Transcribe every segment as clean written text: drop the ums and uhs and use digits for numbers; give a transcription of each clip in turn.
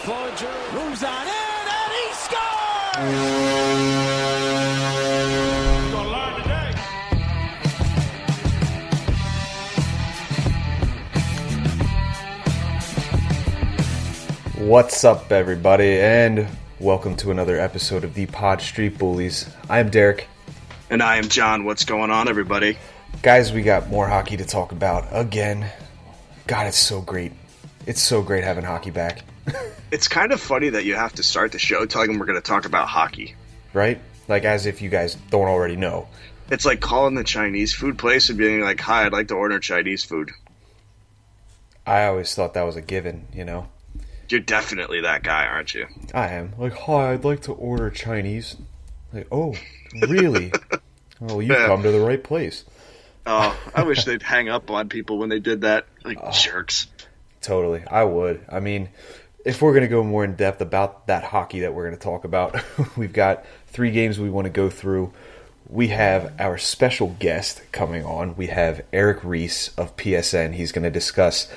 Fudger moves on in, and he scores! Gonna learn today. What's up, everybody, and welcome to another episode of the Pod Street Bullies. I am Derek. And I am John. What's going on, everybody? Guys, we got more hockey to talk about again. God, it's so great. It's so great having hockey back. It's kind of funny that you have to start the show telling them we're going to talk about hockey. Right? Like, as if you guys don't already know. It's like calling the Chinese food place and being like, hi, I'd like to order Chinese food. I always thought that was a given, you know? You're definitely that guy, aren't you? I am. Like, hi, I'd like to order Chinese. Like, oh, really? Well, you've come to the right place. Oh, I wish they'd hang up on people when they did that. Like, jerks. Totally. I would. I mean, if we're going to go more in depth about that hockey that we're going to talk about, we've got 3 games we want to go through. We have our special guest coming on. We have Eric Reese of PSN. He's going to discuss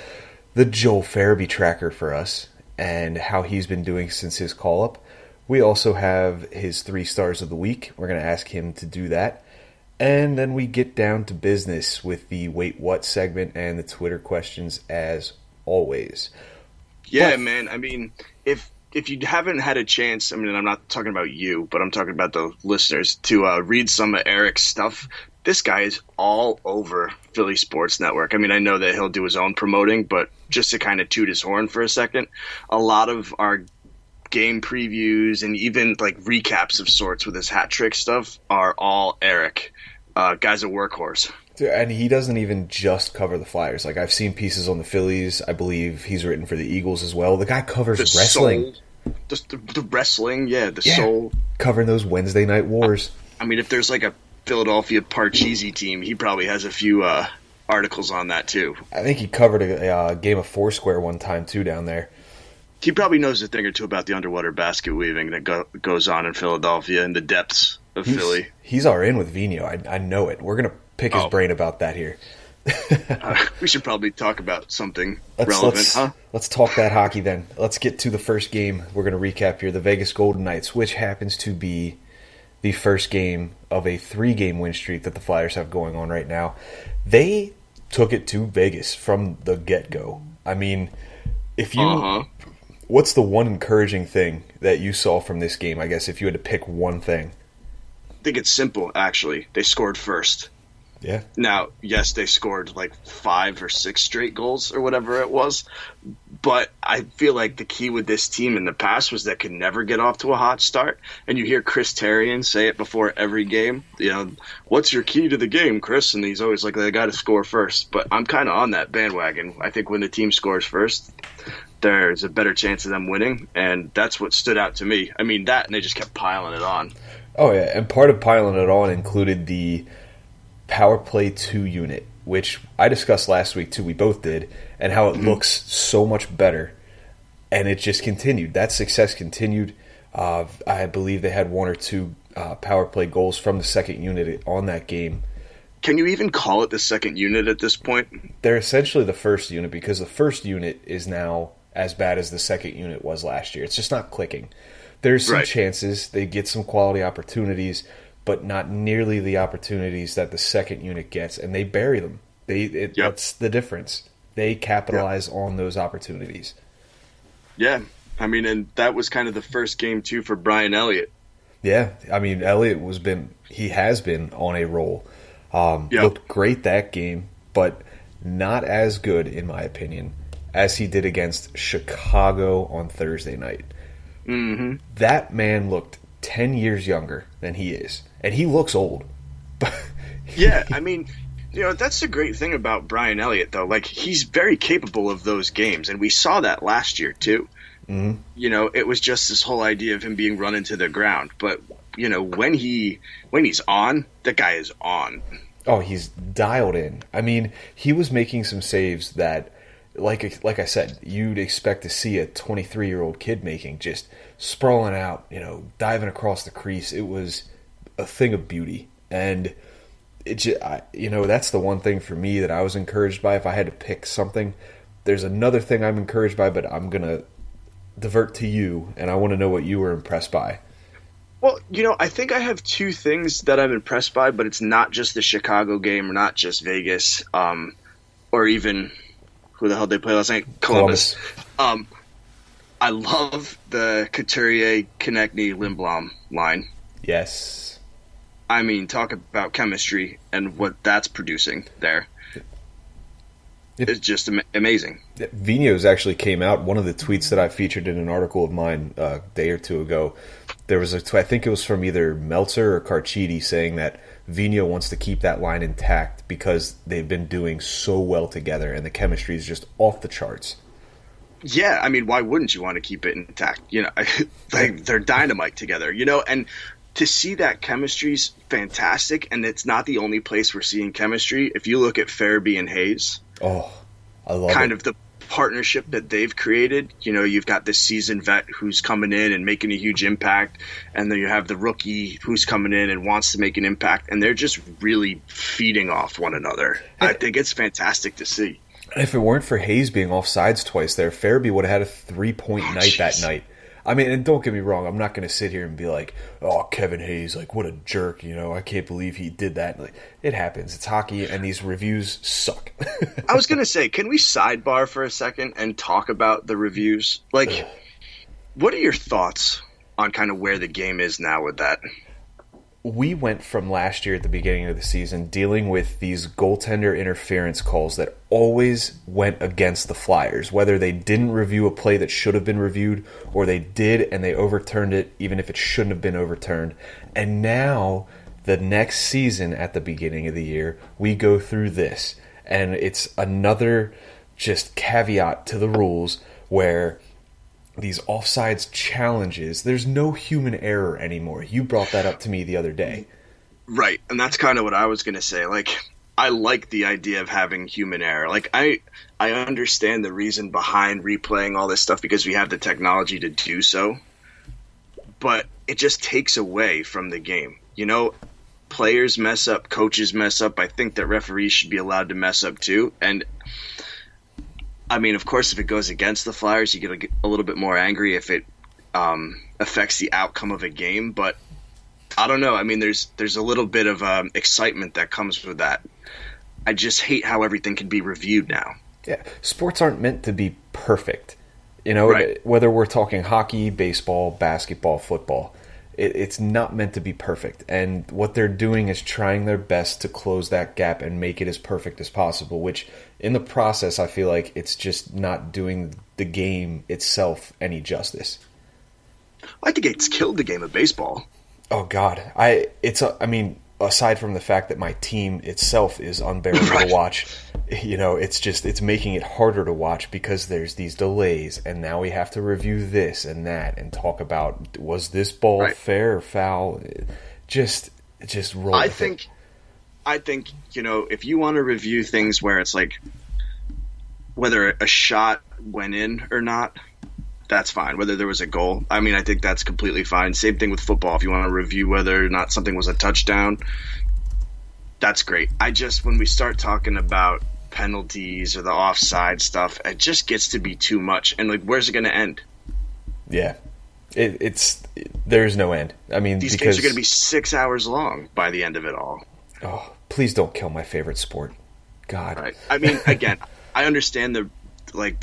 the Joel Farabee tracker for us and how he's been doing since his call-up. We also have his 3 stars of the week. We're going to ask him to do that. And then we get down to business with the Wait What segment and the Twitter questions as always. Yeah, man. I mean, if you haven't had a chance, I mean, I'm not talking about you, but I'm talking about the listeners, to read some of Eric's stuff, this guy is all over Philly Sports Network. I mean, I know that he'll do his own promoting, but just to kind of toot his horn for a second, a lot of our game previews and even like recaps of sorts with his hat trick stuff are all Eric. Guy's a workhorse. And he doesn't even just cover the Flyers. Like, I've seen pieces on the Phillies. I believe he's written for the Eagles as well. The guy covers wrestling. Just the wrestling, soul. Covering those Wednesday night wars. I mean, if there's like a Philadelphia Parcheesi team, he probably has a few articles on that too. I think he covered a game of Foursquare one time too down there. He probably knows a thing or two about the underwater basket weaving that goes on in Philadelphia in the depths of Philly. He's our in with Vino. I know it. We're going to pick his brain about that here. We should probably talk about something relevant, huh? Let's talk that hockey then. Let's get to the first game we're going to recap here. The Vegas Golden Knights, which happens to be the first game of a 3-game win streak that the Flyers have going on right now. They took it to Vegas from the get-go. I mean, if you... What's the one encouraging thing that you saw from this game, I guess, if you had to pick one thing? I think it's simple, actually. They scored first. Yeah. Now, yes, they scored like 5 or 6 straight goals or whatever it was, but I feel like the key with this team in the past was that could never get off to a hot start. And you hear Chris Therien say it before every game. You know, what's your key to the game, Chris? And he's always like, they got to score first. But I'm kind of on that bandwagon. I think when the team scores first, there's a better chance of them winning, and that's what stood out to me. I mean, that, and they just kept piling it on. Oh, yeah, and part of piling it on included the Power Play 2 unit, which I discussed last week, too. We both did, and how it looks so much better, and it just continued. That success continued. I believe they had 1 or 2 Power Play goals from the second unit on that game. Can you even call it the second unit at this point? They're essentially the first unit, because the first unit is now as bad as the second unit was last year. It's just not clicking. There's some chances. They get some quality opportunities, but not nearly the opportunities that the second unit gets, and they bury them. That's the difference. They capitalize on those opportunities. Yeah. I mean, and that was kind of the first game, too, for Brian Elliott. Yeah. I mean, Elliott has been on a roll. Looked great that game, but not as good, in my opinion, as he did against Chicago on Thursday night. Mm-hmm. That man looked 10 years younger than he is, and he looks old. Yeah, I mean, you know, that's the great thing about Brian Elliott, though. Like, he's very capable of those games, and we saw that last year, too. Mm-hmm. You know, it was just this whole idea of him being run into the ground. But, you know, when he's on, the guy is on. Oh, he's dialed in. I mean, he was making some saves that, like I said, you'd expect to see a 23-year-old kid making, just sprawling out, you know, diving across the crease. It was a thing of beauty. And it just, that's the one thing for me that I was encouraged by. If I had to pick something, there's another thing I'm encouraged by, but I'm gonna divert to you, and I want to know what you were impressed by. Well, I think I have two things that I'm impressed by, but it's not just the Chicago game, or not just Vegas, or even who the hell they play last night, Columbus. I love the Couturier, Konechny, Lindblom line. Yes. I mean, talk about chemistry and what that's producing there. It's just amazing. Vigneault's actually came out. One of the tweets that I featured in an article of mine a day or two ago, there was I think it was from either Meltzer or Carchidi saying that Vigneault wants to keep that line intact because they've been doing so well together and the chemistry is just off the charts. Yeah, I mean, why wouldn't you want to keep it intact? They're dynamite together, and to see that chemistry's fantastic, and it's not the only place we're seeing chemistry. If you look at Farabee and Hayes, I love kind of the partnership that they've created. You've got this seasoned vet who's coming in and making a huge impact, and then you have the rookie who's coming in and wants to make an impact, and they're just really feeding off one another. I think it's fantastic to see. If it weren't for Hayes being offsides twice there, Farabee would have had a 3-point night that night. I mean, and don't get me wrong, I'm not going to sit here and be like, oh, Kevin Hayes, like, what a jerk, I can't believe he did that. Like, it happens. It's hockey, and these reviews suck. I was going to say, can we sidebar for a second and talk about the reviews? Like, what are your thoughts on kind of where the game is now with that? We went from last year at the beginning of the season dealing with these goaltender interference calls that always went against the Flyers, whether they didn't review a play that should have been reviewed or they did and they overturned it even if it shouldn't have been overturned. And now the next season at the beginning of the year, we go through this. And it's another just caveat to the rules where these offsides challenges, there's no human error anymore. You brought that up to me the other day. Right, and that's kind of what I was going to say. Like, I like the idea of having human error. Like, I understand the reason behind replaying all this stuff because we have the technology to do so, but it just takes away from the game. Players mess up, coaches mess up. I think that referees should be allowed to mess up too, and I mean, of course, if it goes against the Flyers, you get a little bit more angry if it affects the outcome of a game. But I don't know. I mean, there's a little bit of excitement that comes with that. I just hate how everything can be reviewed now. Yeah, sports aren't meant to be perfect. Right. Whether we're talking hockey, baseball, basketball, football, it's not meant to be perfect. And what they're doing is trying their best to close that gap and make it as perfect as possible, which in the process, I feel like it's just not doing the game itself any justice. I think it's killed the game of baseball. Oh God. I mean, aside from the fact that my team itself is unbearable to watch, it's making it harder to watch because there's these delays, and now we have to review this and that and talk about, was this ball fair or foul? Just roll. I think if you want to review things where it's like whether a shot went in or not, that's fine. Whether there was a goal, I mean, I think that's completely fine. Same thing with football. If you want to review whether or not something was a touchdown, that's great. When we start talking about penalties or the offside stuff, it just gets to be too much. And like, where's it going to end? Yeah, there's no end. I mean, these games are going to be 6 hours long by the end of it all. Oh, please don't kill my favorite sport. God. Right. I mean, again, I understand the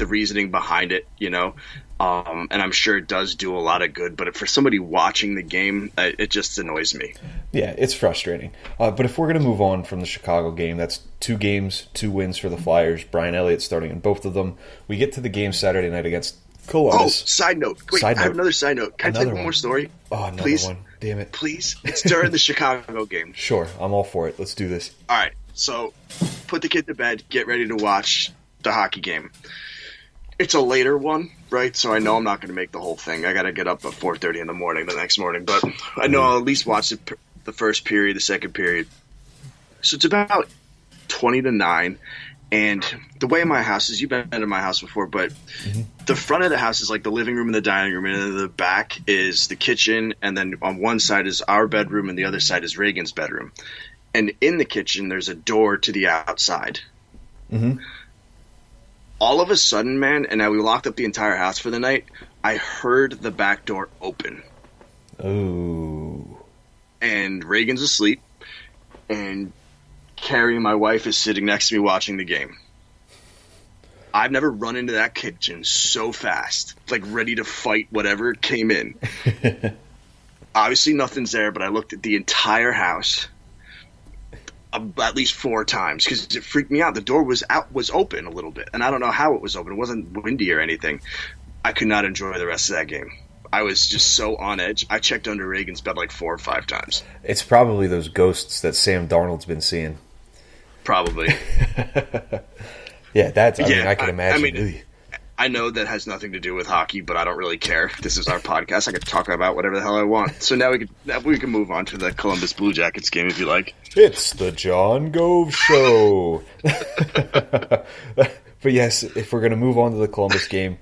reasoning behind it, and I'm sure it does do a lot of good. But for somebody watching the game, it just annoys me. Yeah, it's frustrating. But if we're going to move on from the Chicago game, that's 2 games, 2 wins for the Flyers. Brian Elliott starting in both of them. We get to the game Saturday night against Columbus. Oh, side note. Wait, I have another side note. Can I tell you one more story? Oh, another Please? one. Damn it. Please? It's during the Chicago game. Sure, I'm all for it. Let's do this. All right, so put the kid to bed, get ready to watch the hockey game. It's a later one, right? So I know I'm not going to make the whole thing. I got to get up at 4:30 in the morning the next morning, but I know I'll at least watch the first period, the second period. So it's about 20-9, and the way my house is, you've been to my house before, but the front of the house is like the living room and the dining room, and then the back is the kitchen, and then on one side is our bedroom, and the other side is Reagan's bedroom. And in the kitchen, there's a door to the outside. Mm-hmm. All of a sudden, man, and now we locked up the entire house for the night, I heard the back door open. Ooh. And Reagan's asleep, and Carrie, my wife, is sitting next to me watching the game. I've never run into that kitchen so fast, like ready to fight whatever came in. Obviously nothing's there, but I looked at the entire house at least 4 times because it freaked me out. The door was open a little bit, and I don't know how it was open. It wasn't windy or anything. I could not enjoy the rest of that game. I was just so on edge. I checked under Reagan's bed like 4 or 5 times. It's probably those ghosts that Sam Darnold's been seeing. Probably. Yeah, I can imagine. I know that has nothing to do with hockey, but I don't really care. This is our podcast. I can talk about whatever the hell I want. So now we can move on to the Columbus Blue Jackets game if you like. It's the John Gove Show. But yes, if we're going to move on to the Columbus game,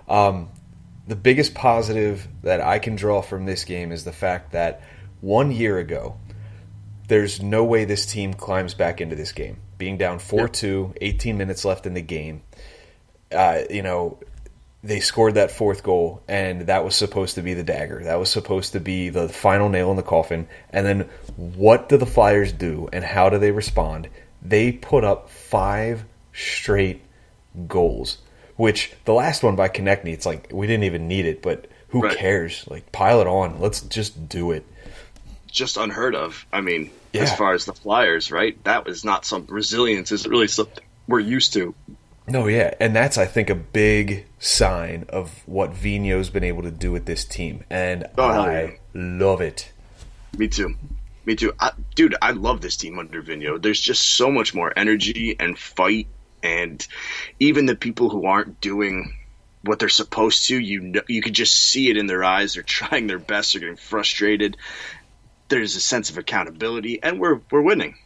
the biggest positive that I can draw from this game is the fact that 1 year ago, there's no way this team climbs back into this game. Being down 4-2, 18 minutes left in the game, they scored that 4th goal, and that was supposed to be the dagger. That was supposed to be the final nail in the coffin. And then what do the Flyers do, and how do they respond? They put up 5 straight goals. Which, the last one by Konechny, it's like, we didn't even need it, but who cares? Like, pile it on. Let's just do it. Just unheard of. I mean, as far as the Flyers, right? That was not some resilience is really something we're used to. No, yeah. And that's, I think, a big sign of what Vigneault's been able to do with this team. And I love it. Me too. I love this team under Vigneault. There's just so much more energy and fight. And even the people who aren't doing what they're supposed to, you could just see it in their eyes. They're trying their best. They're getting frustrated. There's a sense of accountability, and we're winning.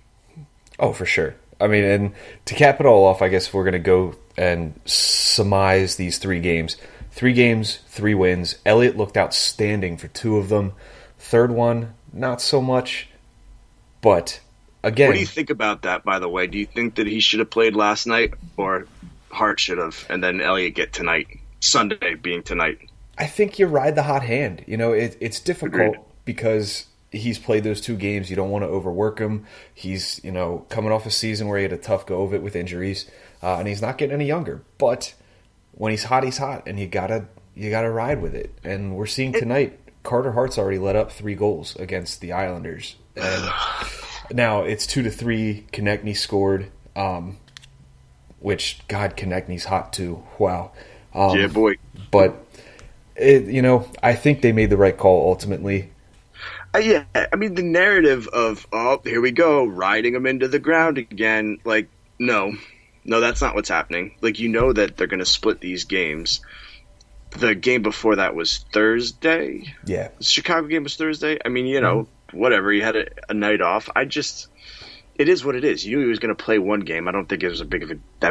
Oh, for sure. I mean, and to cap it all off, I guess we're going to go and surmise these 3 games. 3 games, 3 wins. Elliott looked outstanding for 2 of them. 3rd one, not so much. But again, what do you think about that, by the way? Do you think that he should have played last night, or Hart should have, and then Elliott get tonight, Sunday being tonight? I think you ride the hot hand. It's difficult because he's played those 2 games. You don't want to overwork him. He's, coming off a season where he had a tough go of it with injuries, and he's not getting any younger. But when he's hot, and you gotta ride with it. And we're seeing tonight, Carter Hart's already let up 3 goals against the Islanders, and now it's 2-3. Konechny scored, which, God, Konechny's hot too. Wow. Yeah, boy. But I think they made the right call ultimately. Yeah, I mean, the narrative of, here we go, riding them into the ground again. Like, no, that's not what's happening. Like, that they're going to split these games. The game before that was Thursday. Yeah. The Chicago game was Thursday. I mean, whatever. You had a night off. It is what it is. You knew he was going to play one game. I don't think it was that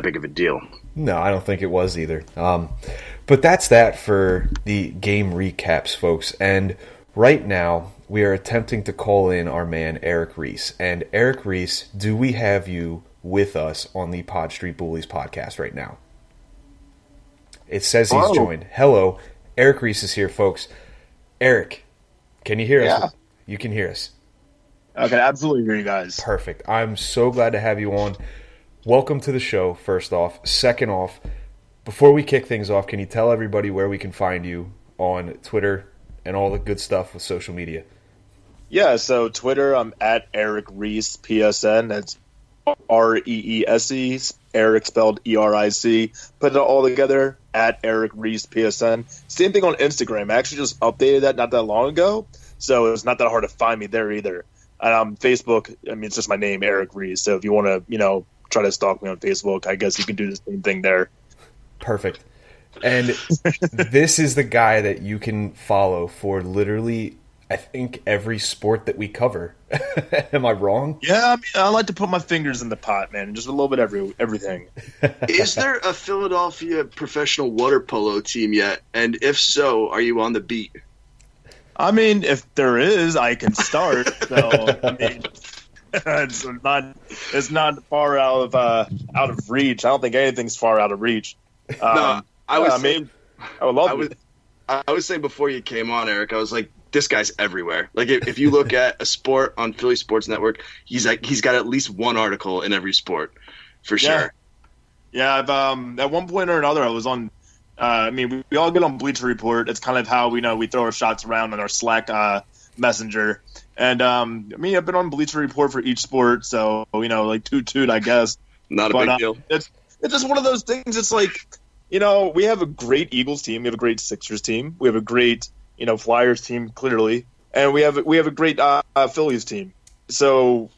big of a deal. No, I don't think it was either. But that's that for the game recaps, folks. And right now, we are attempting to call in our man, Eric Reese. And Eric Reese, do we have you with us on the Pod Street Bullies podcast right now? It says he's joined. Hello, Eric Reese is here, folks. Eric, can you hear us? You can hear us. I can absolutely hear you guys. Perfect. I'm so glad to have you on. Welcome to the show, first off. Second off, before we kick things off, can you tell everybody where we can find you on Twitter and all the good stuff with social media? Yeah, so Twitter, I'm at Eric Reese, PSN. That's Reese, Eric spelled ERIC. Put it all together, at Eric Reese, PSN. Same thing on Instagram. I actually just updated that not that long ago, so it's not that hard to find me there either. And Facebook, I mean, it's just my name, Eric Reese. So if you want to, try to stalk me on Facebook, I guess you can do the same thing there. Perfect. And this is the guy that you can follow for literally, I think, every sport that we cover. Am I wrong? Yeah, I mean, I like to put my fingers in the pot, man. Just a little bit everything. Is there a Philadelphia professional water polo team yet? And if so, are you on the beat? I mean, if there is, I can start. So, I mean, it's not far out of reach. I don't think anything's far out of reach. I would love it. I was saying before you came on, Eric, I was like, this guy's everywhere. Like if you look at a sport on Philly Sports Network, he's got at least one article in every sport, for sure. Yeah, I've at one point or another I was on. We all get on Bleacher Report. It's kind of how we throw our shots around on our Slack messenger. And I've been on Bleacher Report for each sport, so like toot, I guess. Not a big deal. It's just one of those things. It's like we have a great Eagles team, we have a great Sixers team, we have a great Flyers team clearly, and we have a great Phillies team. So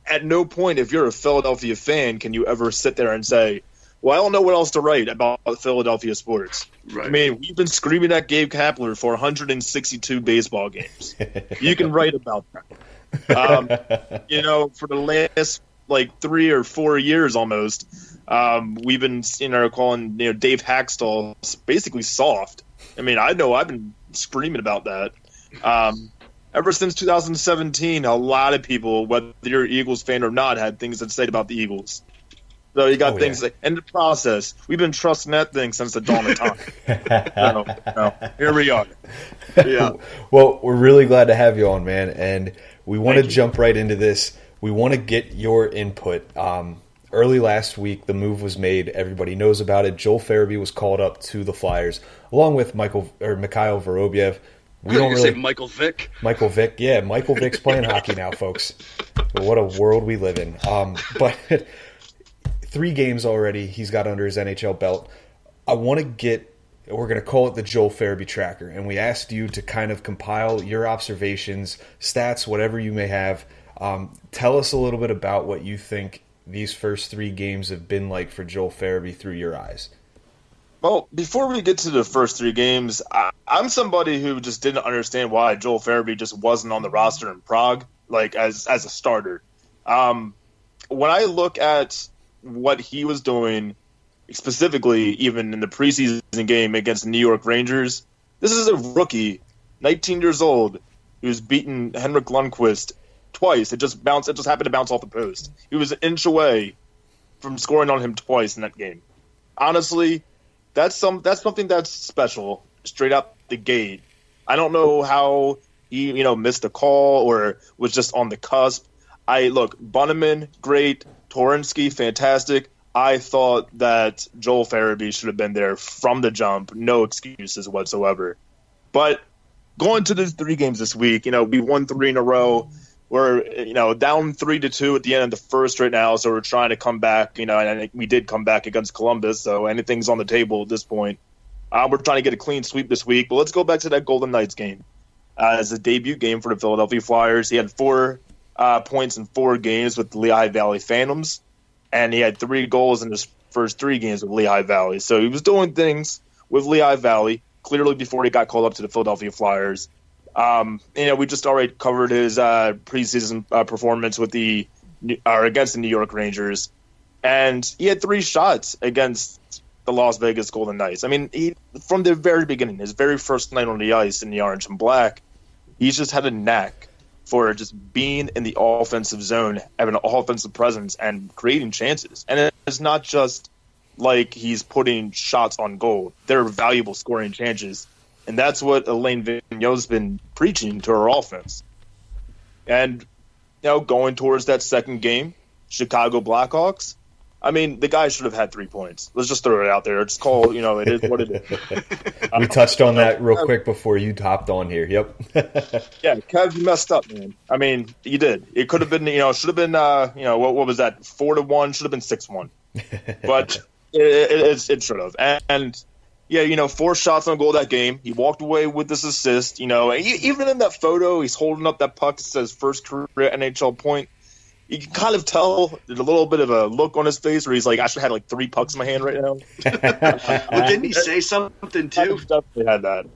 at no point, if you're a Philadelphia fan, can you ever sit there and say, well, I don't know what else to write about Philadelphia sports. Right. I mean, we've been screaming at Gabe Kapler for 162 baseball games. You can write about that. For the last 3 or 4 years almost, we've been calling Dave Hackstall basically soft. I mean, I know I've been screaming about that. Ever since 2017, a lot of people, whether you're an Eagles fan or not, had things to say about the Eagles. So you got things like, in the process, we've been trusting that thing since the dawn of time. So, here we are. Yeah. Well, we're really glad to have you on, man, and we want to jump right into this. We want to get your input. Early last week, the move was made. Everybody knows about it. Joel Farabee was called up to the Flyers, along with Mikhail Vorobyev. We don't really say Michael Vick. Michael Vick, yeah. Michael Vick's playing hockey now, folks. What a world we live in. But 3 games already he's got under his NHL belt. I want to we're going to call it the Joel Farabee Tracker, and we asked you to kind of compile your observations, stats, whatever you may have. Tell us a little bit about what you think these first 3 games have been like for Joel Farabee through your eyes. Well, before we get to the first 3 games, I'm somebody who just didn't understand why Joel Farabee just wasn't on the roster in Prague, as a starter. When I look at what he was doing, specifically even in the preseason game against the New York Rangers, this is a rookie, 19 years old, who's beaten Henrik Lundqvist twice. It just happened to bounce off the post. He was an inch away from scoring on him twice in that game. Honestly, that's something that's special straight out the gate. I don't know how he missed a call or was just on the cusp. Bunneman, great. Torensky, fantastic. I thought that Joel Farabee should have been there from the jump. No excuses whatsoever. But going to the 3 games this week, we won 3 in a row. We're down 3-2 at the end of the first right now, so we're trying to come back. And I think we did come back against Columbus, so anything's on the table at this point. We're trying to get a clean sweep this week. But let's go back to that Golden Knights game. As a debut game for the Philadelphia Flyers, he had 4 points in 4 games with the Lehigh Valley Phantoms, and he had 3 goals in his first 3 games with Lehigh Valley. So he was doing things with Lehigh Valley clearly before he got called up to the Philadelphia Flyers. We just already covered his preseason performance with against the New York Rangers, and he had 3 shots against the Las Vegas Golden Knights. I mean, from the very beginning, his very first night on the ice in the orange and black, he's just had a knack for just being in the offensive zone, having an offensive presence, and creating chances. And it's not just like he's putting shots on goal. They're valuable scoring chances. And that's what Alain Vigneault's been preaching to our offense. And, going towards that second game, Chicago Blackhawks, I mean, the guy should have had 3 points. Let's just throw it out there. It's called, it is what it is. We touched on that real quick before you hopped on here. Yep. Yeah, Kev, you messed up, man. I mean, you did. It could have been, should have been, what was that? 4-1, should have been 6-1. But it should have. And yeah, 4 shots on goal that game. He walked away with this assist. Even in that photo, he's holding up that puck that says first career NHL point. You can kind of tell there's a little bit of a look on his face where he's like, I should have had 3 pucks in my hand right now. Well, didn't he say something too? I definitely had that.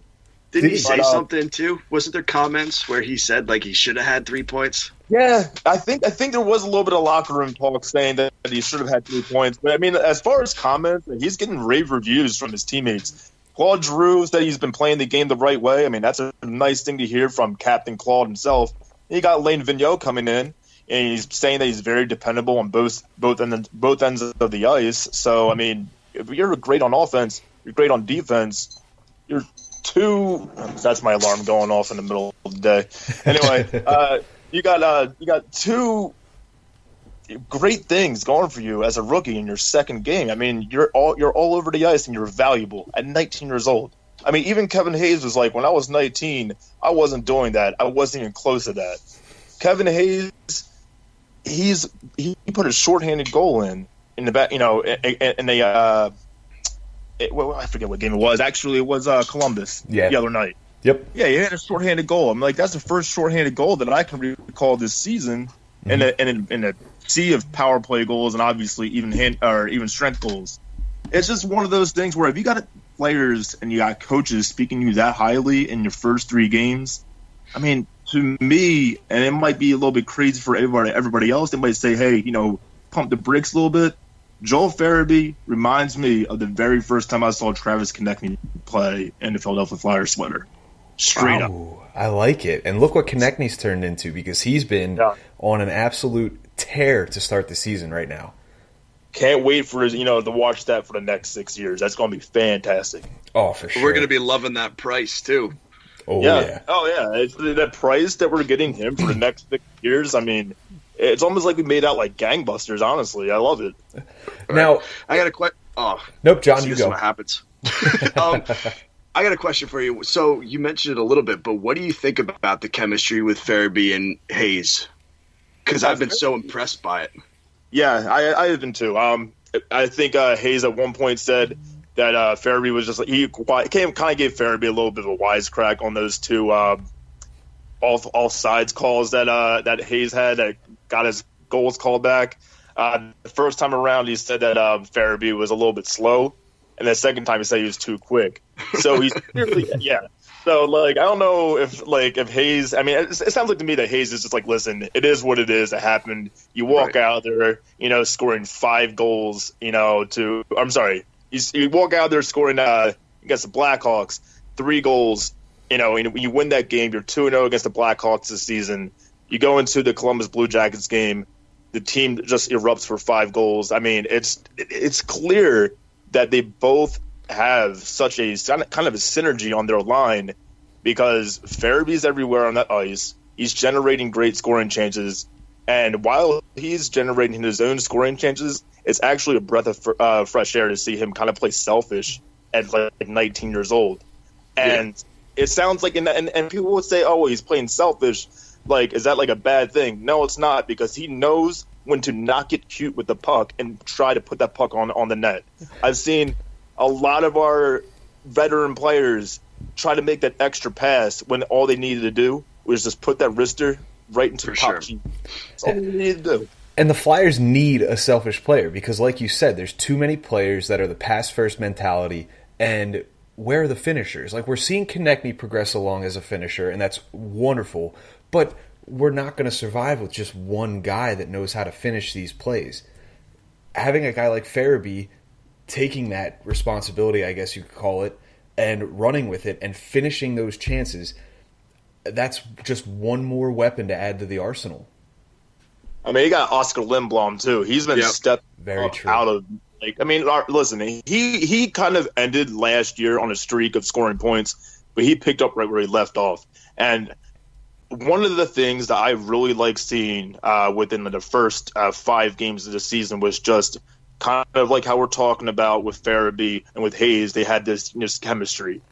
Didn't he say something too? Wasn't there comments where he said he should have had 3 points? Yeah, I think there was a little bit of locker room talk saying that he should have had 3 points. But I mean, as far as comments, he's getting rave reviews from his teammates. Claude Giroux said he's been playing the game the right way. I mean, that's a nice thing to hear from Captain Claude himself. And you got Alain Vigneault coming in, and he's saying that he's very dependable on both ends of the ice. So I mean, if you're great on offense, you're great on defense. You're two. That's my alarm going off in the middle of the day. Anyway, you got two great things going for you as a rookie in your second game. I mean, you're all over the ice and you're valuable at 19 years old. I mean, even Kevin Hayes was like, when I was 19, I wasn't doing that. I wasn't even close to that. Kevin Hayes, he put a shorthanded goal in the back, I forget what game it was. Actually, it was Columbus the other night. Yep. Yeah, he had a shorthanded goal. I'm like, that's the first shorthanded goal that I can recall this season in a sea of power play goals and obviously even strength goals. It's just one of those things where if you got players and you got coaches speaking you that highly in your first 3 games, I mean, to me, and it might be a little bit crazy for everybody else, they might say, hey, pump the brakes a little bit. Joel Farabee reminds me of the very first time I saw Travis Konechny play in the Philadelphia Flyers sweater. Straight up. I like it. And look what Konechny's turned into, because he's been on an absolute tear to start the season right now. Can't wait for to watch that for the next 6 years. That's going to be fantastic. Oh, for sure. We're going to be loving that price too. Oh yeah. Oh yeah. It's that price that we're getting him for the next 6 years. I mean, it's almost like we made out like gangbusters. Honestly, I love it. Now I got a question. Oh, nope, John, you go. What happens? I got a question for you. So you mentioned it a little bit, but what do you think about the chemistry with Farabee and Hayes? Because I've been so impressed by it. Yeah, I have been too. I think Hayes at one point said that Farabee was just like he kind of gave Farabee a little bit of a wisecrack on those two all sides calls that Hayes had that got his goals called back. The first time around, he said that Farabee was a little bit slow, and the second time he said he was too quick. So he's clearly So I don't know if Hayes. I mean, it sounds like to me that Hayes is just like, listen, it is what it is. It happened. You walk out there, scoring 5 goals. I'm sorry. You walk out there scoring against the Blackhawks 3 goals. You win that game. You're 2-0 against the Blackhawks this season. You go into the Columbus Blue Jackets game. The team just erupts for 5 goals. I mean, it's clear that they both have such a kind of a synergy on their line because Farabee's everywhere on that ice. He's generating great scoring chances. And while he's generating his own scoring chances, it's actually a breath of fresh air to see him kind of play selfish at 19 years old. And it sounds like, and people would say, oh, well, he's playing selfish. Is that a bad thing? No, it's not, because he knows when to not get cute with the puck and try to put that puck on the net. I've seen a lot of our veteran players try to make that extra pass when all they needed to do was just put that wrister right into the top sheet. That's all they needed to do. And the Flyers need a selfish player because, like you said, there's too many players that are the pass-first mentality, and where are the finishers? We're seeing Konechny progress along as a finisher, and that's wonderful, but we're not going to survive with just one guy that knows how to finish these plays. Having a guy like Farabee taking that responsibility, I guess you could call it, and running with it and finishing those chances, that's just one more weapon to add to the arsenal. I mean, you got Oscar Lindblom, too. He's been stepped out of listen, he kind of ended last year on a streak of scoring points, but he picked up right where he left off. And one of the things that I really like seeing within the first 5 games of the season was just kind of like how we're talking about with Farabee and with Hayes. They had this chemistry.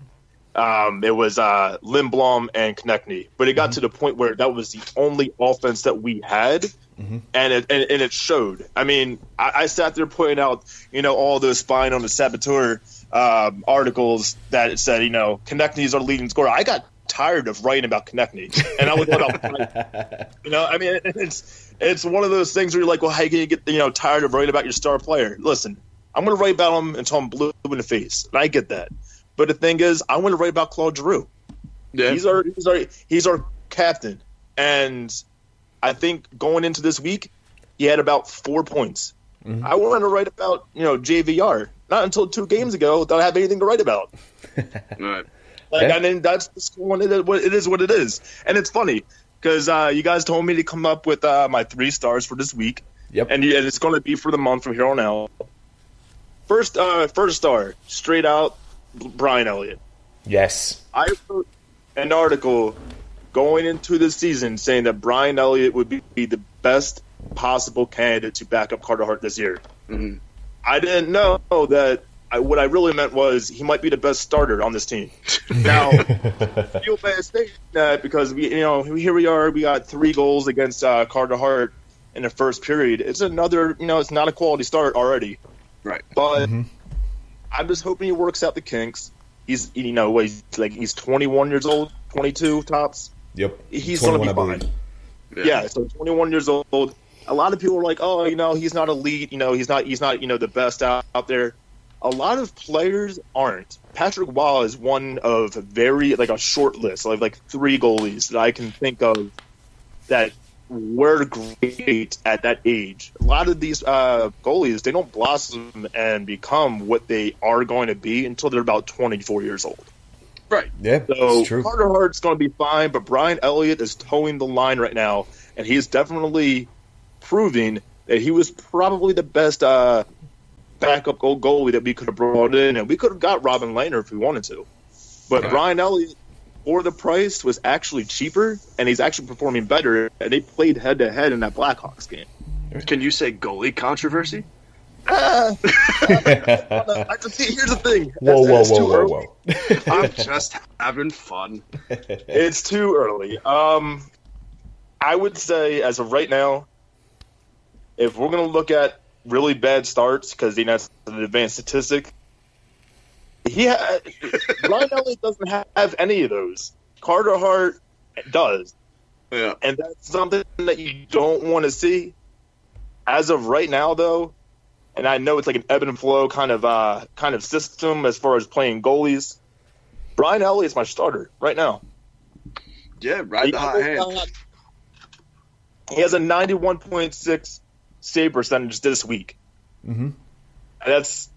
It was Lindblom and Konechny, but it got to the point where that was the only offense that we had, and it showed. I mean, I sat there pointing out, all those spying on the saboteur articles that said, Konechny's our leading scorer. I got tired of writing about Konechny, and I was I mean, it's one of those things where you're like, well, how can you get tired of writing about your star player? Listen, I'm going to write about him until I'm blue in the face, and I get that. But the thing is, I want to write about Claude Giroux. Yeah, he's our captain, and I think going into this week, he had about 4 points. I wanted to write about JVR. Not until 2 games ago did I have anything to write about. Right. I mean, that's the school, and it is what it is. And it's funny because you guys told me to come up with my 3 stars for this week. Yep. And it's going to be for the month from here on out. First star, straight out, Brian Elliott. Yes. I wrote an article going into the season saying that Brian Elliott would be the best possible candidate to back up Carter Hart this year. Mhm. I didn't know that what I really meant was he might be the best starter on this team. Now, I feel bad saying that because here we are. We got 3 goals against Carter Hart in the first period. It's another, it's not a quality start already. Right. But I'm just hoping he works out the kinks. He's 21 years old, 22 tops. Yep. He's going to be 21, I fine. believe. Yeah, so 21 years old. A lot of people are like, oh, he's not elite. He's not the best out there. A lot of players aren't. Patrick Waugh is one of a short list of 3 goalies that I can think of that were great at that age. A lot of these goalies, they don't blossom and become what they are going to be until they're about 24 years old. Right. Yeah, So it's true. Carter Hart's going to be fine, but Brian Elliott is towing the line right now, and he's definitely proving that he was probably the best backup goalie that we could have brought in, and we could have got Robin Lehner if we wanted to. But Brian Elliott, for the price, was actually cheaper, and he's actually performing better, and they played head-to-head in that Blackhawks game. Can you say goalie controversy? Here's the thing. Whoa. I'm just having fun. It's too early. I would say, as of right now, if we're going to look at really bad starts, because that's an advanced statistic, Brian Elliott doesn't have any of those. Carter Hart does. Yeah. And that's something that you don't want to see. As of right now, though, and I know it's like an ebb and flow kind of system as far as playing goalies, Brian Elliott's my starter right now. Yeah, ride the hot hand. He has a 91.6 save percentage this week. Mm-hmm. That's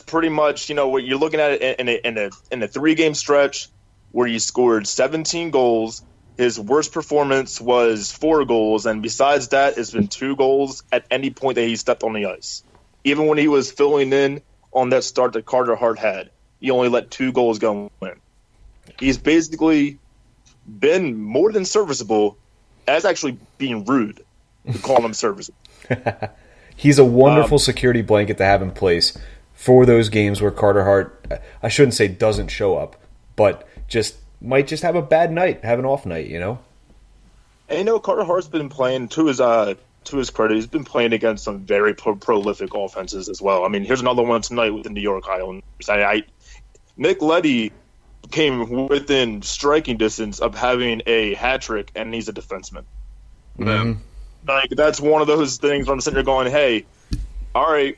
pretty much what you're looking at in a 3-game stretch where he scored 17 goals. His worst performance was 4 goals, and besides that, it's been 2 goals at any point that he stepped on the ice. Even when he was filling in on that start that Carter Hart had, he only let 2 goals go in. He's basically been more than serviceable. That's actually being rude to call him serviceable. He's a wonderful security blanket to have in place for those games where Carter Hart, I shouldn't say doesn't show up, but might just have a bad night, have an off night, And Carter Hart's been playing, to his credit, he's been playing against some very prolific offenses as well. I mean, here's another one tonight with the New York Islanders. Nick Leddy came within striking distance of having a hat trick, and he's a defenseman. Mm-hmm. That's one of those things where I'm sitting there going, hey, all right,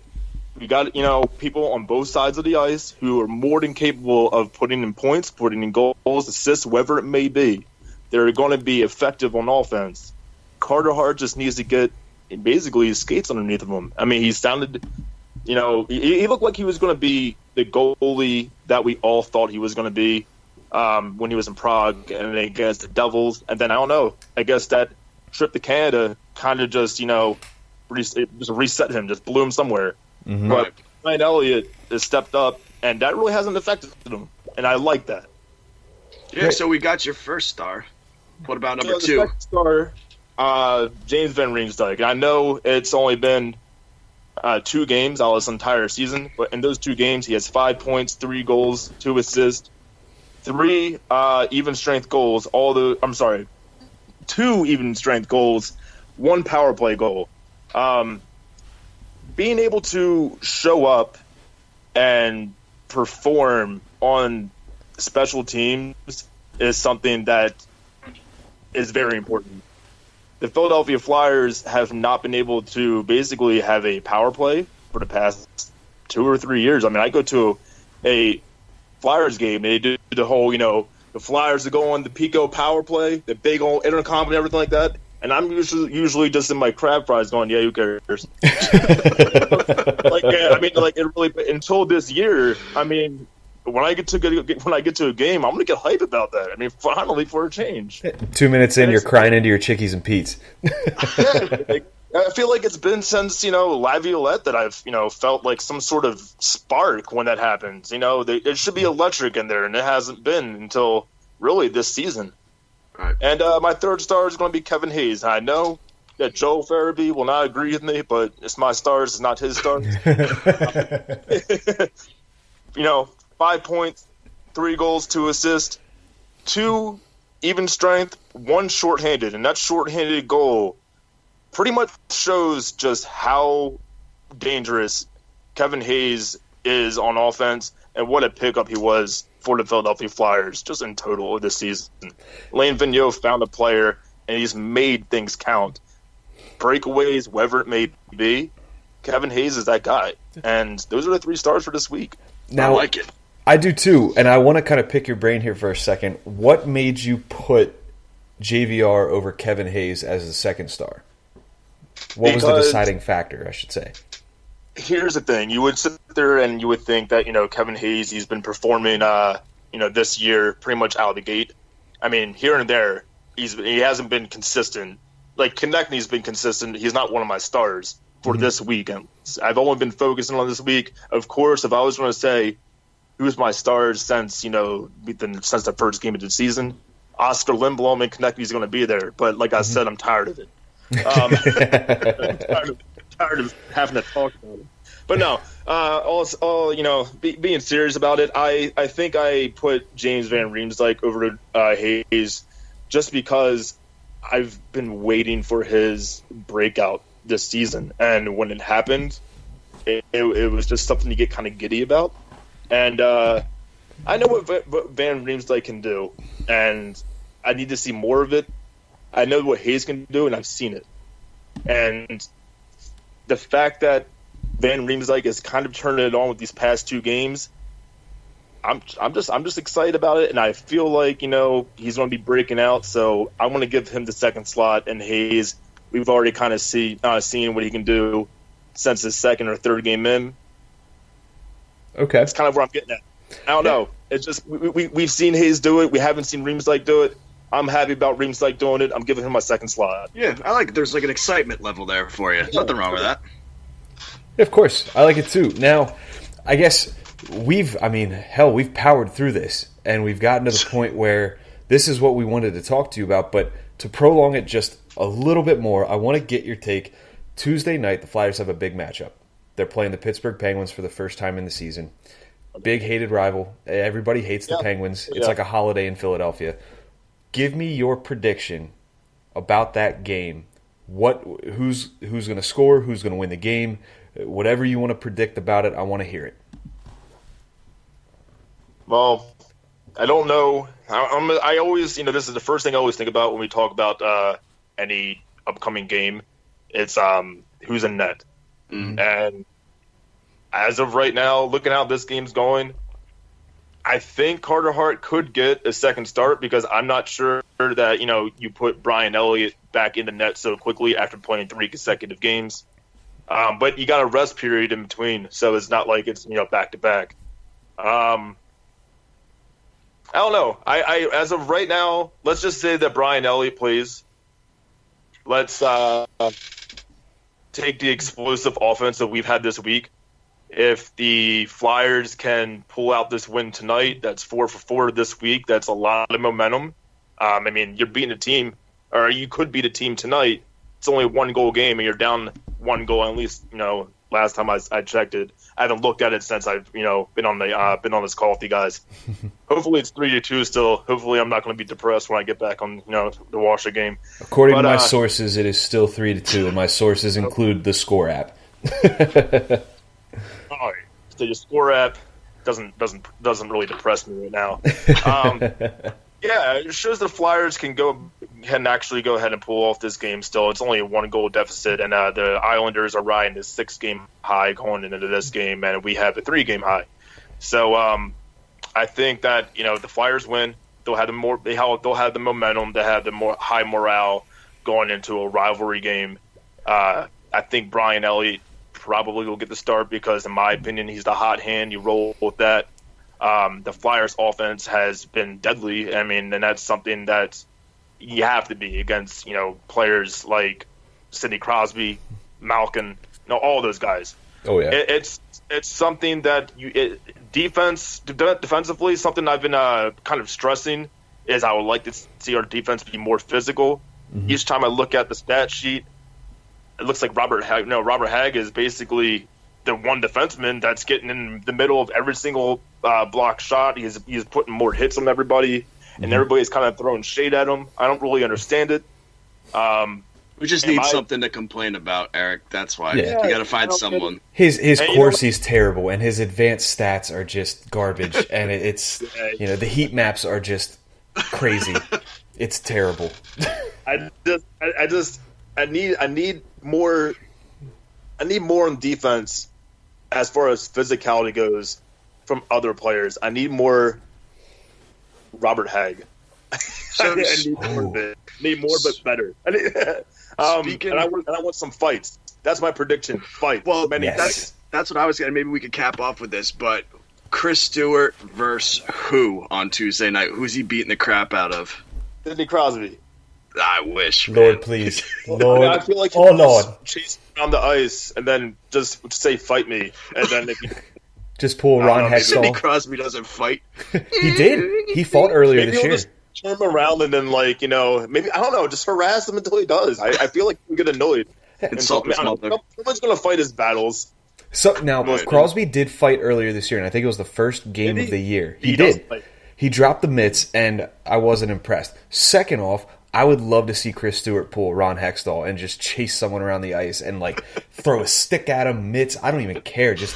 we got people on both sides of the ice who are more than capable of putting in points, putting in goals, assists, whatever it may be. They're going to be effective on offense. Carter Hart just needs to get basically his skates underneath of him. I mean, he sounded, he looked like he was going to be the goalie that we all thought he was going to be when he was in Prague and against the Devils. And then, I don't know, I guess that trip to Canada kind of just, reset him, just blew him somewhere. Mm-hmm. But Brian Elliott has stepped up, and that really hasn't affected him. And I like that. Yeah, so we got your first star. What about number 2? The second star, James Van Riemsdyk. I know it's only been 2 games out of this entire season, but in those 2 games, he has 5 points, 3 goals, 2 assists, 3 even strength goals. 2 even strength goals, 1 power play goal. Being able to show up and perform on special teams is something that is very important. The Philadelphia Flyers have not been able to basically have a power play for the past 2 or 3 years. I mean, I go to a Flyers game, they do the whole, the Flyers are going the Pico power play, the big old intercom and everything like that. And I'm usually just in my crab fries going, yeah, who cares? It really, until this year, I mean, when I get to a game, I'm gonna get hype about that. I mean, finally for a change. 2 minutes in, you're crying into your Chickies and Pete's. I feel like it's been since, Laviolette that I've, felt like some sort of spark when that happens. It should be electric in there, and it hasn't been until really this season. Right. And my third star is going to be Kevin Hayes. I know that Joel Farabee will not agree with me, but it's my stars, it's not his stars. 5 points, 3 goals, 2 assists, 2 even strength, 1 shorthanded, and that shorthanded goal pretty much shows just how dangerous Kevin Hayes is on offense and what a pickup he was for the Philadelphia Flyers just in total this season. Lane Vigneault found a player, and he's made things count. Breakaways, whatever it may be, Kevin Hayes is that guy. And those are the 3 stars for this week. Now, I like it. I do too, and I want to kind of pick your brain here for a second. What made you put JVR over Kevin Hayes as the second star? What was the deciding factor, I should say? Here's the thing. You would sit there and you would think that, Kevin Hayes, he's been performing, this year pretty much out of the gate. I mean, here and there, he hasn't been consistent. Like, Konechny's been consistent. He's not one of my stars for this week. And I've only been focusing on this week. Of course, if I was going to say who's my stars since the first game of the season, Oscar Lindblom and Konechny's going to be there. But like I said, I'm tired of it. I'm tired of having to talk about it. But no, being serious about it, I think I put James Van Riemsdyk over Hayes just because I've been waiting for his breakout this season. And when it happened, it was just something to get kind of giddy about. And I know what Van Riemsdyk can do, and I need to see more of it. I know what Hayes can do, and I've seen it. And the fact that Van Riemsdyk is kind of turning it on with these past 2 games, I'm just excited about it, and I feel like he's going to be breaking out. So I want to give him the second slot. And Hayes, we've already kind of seen what he can do since his second or third game in. Okay, that's kind of where I'm getting at. I don't know. It's just we've seen Hayes do it. We haven't seen Riemsdyk do it. I'm happy about Riemsdyk doing it. I'm giving him my second slot. Yeah, I like it. There's like an excitement level there for you. Nothing wrong with that. Yeah, of course. I like it too. Now, I guess we've powered through this, and we've gotten to the point where this is what we wanted to talk to you about, but to prolong it just a little bit more, I want to get your take. Tuesday night, the Flyers have a big matchup. They're playing the Pittsburgh Penguins for the first time in the season. Big hated rival. Everybody hates the Penguins. It's like a holiday in Philadelphia. Give me your prediction about that game. Who's going to score? Who's going to win the game? Whatever you want to predict about it, I want to hear it. Well, I don't know. I always, this is the first thing I always think about when we talk about any upcoming game. It's who's in net. Mm-hmm. And as of right now, looking how this game's going, I think Carter Hart could get a second start because I'm not sure that, you put Brian Elliott back in the net so quickly after playing 3 consecutive games. But you got a rest period in between, so it's not like it's, back to back. I don't know. I as of right now, let's just say that Brian Elliott plays. Let's take the explosive offense that we've had this week. If the Flyers can pull out this win tonight, that's 4 for 4 this week. That's a lot of momentum. You're beating a team, or you could beat a team tonight. It's only a 1-goal game, and you're down 1 goal. At least, last time I checked it. I haven't looked at it since I've been on this call with you guys. Hopefully it's 3-2 still. Hopefully I'm not going to be depressed when I get back on the Washer game. According to my sources, it is still 3-2, and my sources include the Score app. All right. So your Score app doesn't really depress me right now. Yeah, it shows the Flyers can go ahead and pull off this game still. It's only a 1-goal deficit, and the Islanders are riding a 6-game high going into this game, and we have a 3-game high. So I think that the Flyers win. They'll have the momentum. They have the more high morale going into a rivalry game. I think Brian Elliott probably will get the start because, in my opinion, he's the hot hand. You roll with that. The Flyers' offense has been deadly. And that's something that you have to be against, players like Sidney Crosby, Malkin, all those guys. Oh yeah, It's something that defensively, something I've been kind of stressing is I would like to see our defense be more physical. Mm-hmm. Each time I look at the stat sheet, it looks like Robert Hagg is basically the one defenseman that's getting in the middle of every single block shot. He's putting more hits on everybody, and everybody's kind of throwing shade at him. I don't really understand it. We just need something to complain about, Eric. That's why. Yeah. You got to find someone. His Corsi's terrible, and his advanced stats are just garbage. And it's the heat maps are just crazy. It's terrible. I need more. I need more on defense as far as physicality goes from other players. I need more Robert Hagg. I need more, but better. And I want some fights. That's my prediction. Fight. Well, yes. that's what I was going to. Maybe we could cap off with this, but Chris Stewart versus who on Tuesday night? Who's he beating the crap out of? Sidney Crosby. I wish. Lord, man. please. Lord. I feel like Lord. Chase around the ice and then just say, fight me. And then if you just pull Ron Hextall. Sidney Crosby doesn't fight. He did. He fought earlier this year. Just turn him around and then, maybe, I don't know, just harass him until he does. I feel like he'll get annoyed. Someone's going to fight his battles. So now, Crosby did fight earlier this year, and I think it was the first game of the year. He did. He dropped the mitts, and I wasn't impressed. Second off, I would love to see Chris Stewart pull Ron Hextall and just chase someone around the ice and throw a stick at him, mitts. I don't even care. Just